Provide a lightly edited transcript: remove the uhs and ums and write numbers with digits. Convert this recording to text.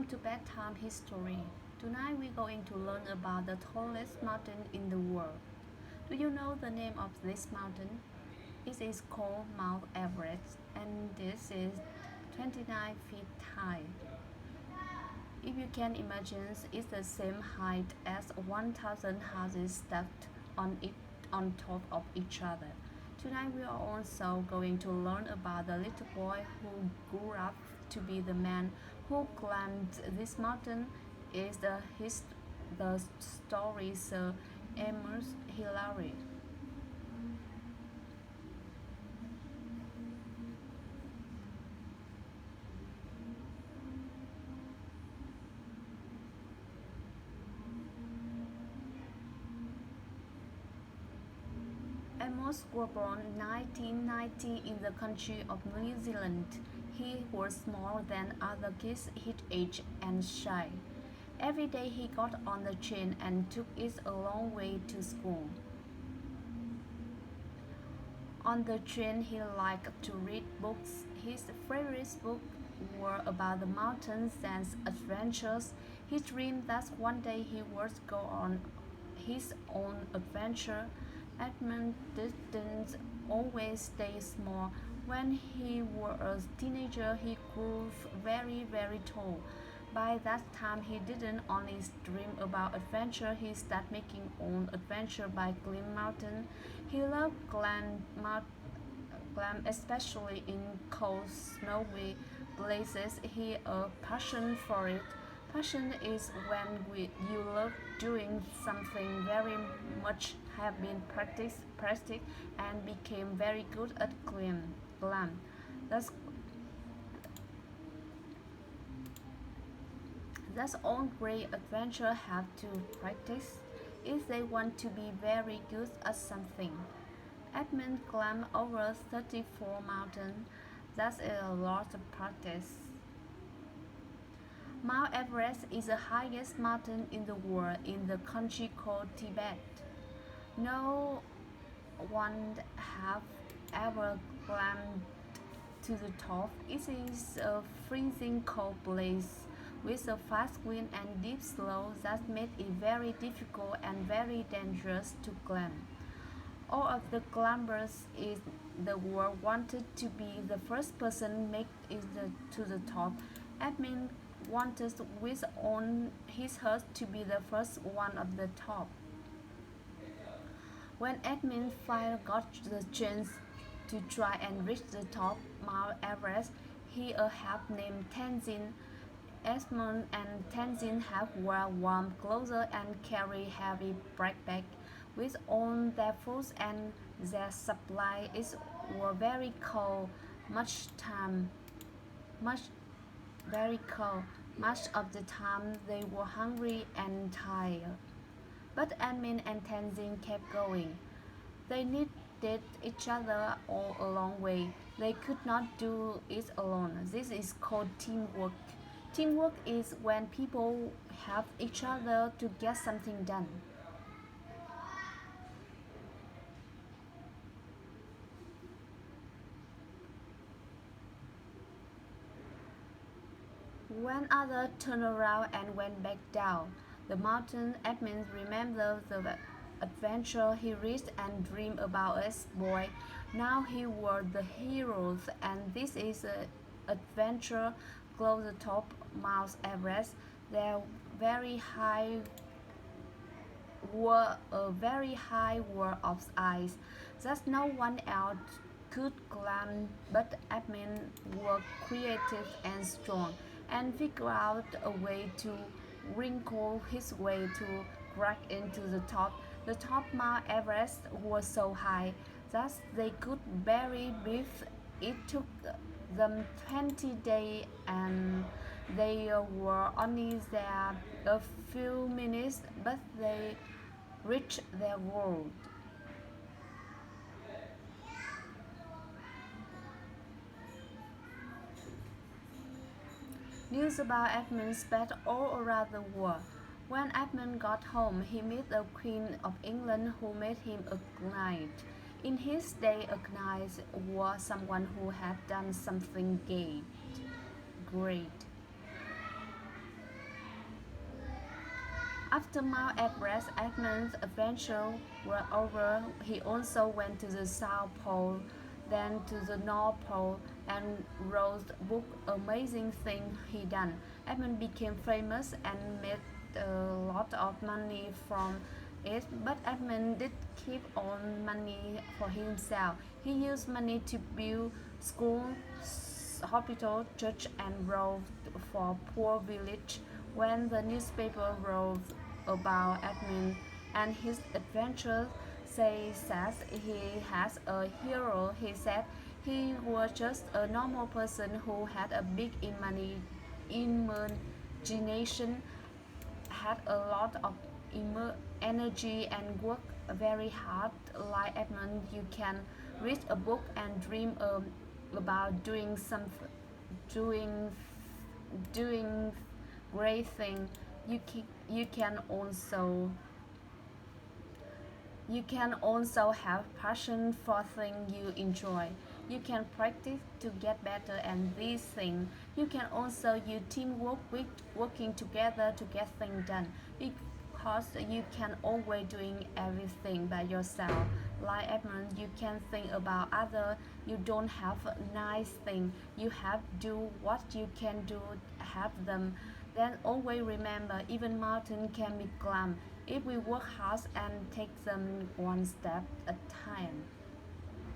Welcome to Bedtime History. Tonight we're going to learn about the tallest mountain in the world. Do you know the name of this mountain? It is called Mount Everest and this is 29 feet high. If you can imagine, it's the same height as 1,000 houses stacked on top of each other. Tonight we are also going to learn about the little boy who grew up to be the man who climbed this mountain. Is the story so Amos Hillary. Amos was born in 1990 in the country of New Zealand. He was smaller than other kids his age and shy. Every day he got on the train and took it a long way to school. On the train he liked to read books. His favorite books were about the mountains and adventures. He dreamed that one day he would go on his own adventure. Edmund didn't always stay small. When he was a teenager, he grew very tall. By that time, he didn't only dream about adventure, he started making own adventure by climbing mountain. He loved climb especially in cold, snowy places. He a passion for it. Passion is when you love doing something very much, have been practiced and became very good at climb. That's That's all great adventurers have to practice if they want to be very good at something. Edmund climbed over 34 mountains. That's a lot of practice. Mount Everest is the highest mountain in the world in the country called Tibet. No one have ever climbed to the top. It is a freezing cold place with a fast wind and deep slope that made it very difficult and very dangerous to climb. All of the climbers in the world wanted to be the first person make it to the top. Edmund wanted with all his heart to be the first one at the top. When Edmund finally got the chance to try and reach the top Mount Everest, he a half named Tenzin. Edmund and Tenzin have wear warm clothes and carry heavy backpack with all their food and their supply. It was very cold, much very cold. Much of the time they were hungry and tired. But Edmund and Tenzin kept going. They needed each other all a long way. They could not do it alone. This is called teamwork. Teamwork is when people help each other to get something done. When others turned around and went back down the mountain, Edmund remembered the adventure he reached and dreamed about as boy. Now he was the hero, and this is an adventure close to the top Mount Everest. There very high were a very high wall of ice that no one else could climb, but Edmund was creative and strong and figured out a way to wrinkle his way to crack into the top. The top Mount Everest was so high that they could barely breathe. It took them 20 days and they were only there a few minutes, but they reached their goal. News about Edmund spread all around the world. When Edmund got home, he met the Queen of England who made him a knight. In his day, a knight was someone who had done something great. After Mount Everest, Edmund's adventures were over. He also went to the South Pole, then to the North Pole, and wrote the book Amazing Thing He Done. Edmund became famous and made a lot of money from it, but Edmund did keep on money for himself. He used money to build schools, hospital, church, and roads for poor village. When the newspaper wrote about Edmund and his adventures, says that he has a hero. He said he was just a normal person who had a big imagination, had a lot of energy and work very hard. Like Edmund, you can read a book and dream about doing doing great thing. You can also have passion for things you enjoy. You can practice to get better at these things. You can also use teamwork with working together to get things done. Because you can always doing everything by yourself. Like Edmund, you can think about other. You don't have a nice thing. You have do what you can do. Have them. Then always remember, even mountain can be climbed if we work hard and take them one step at a time.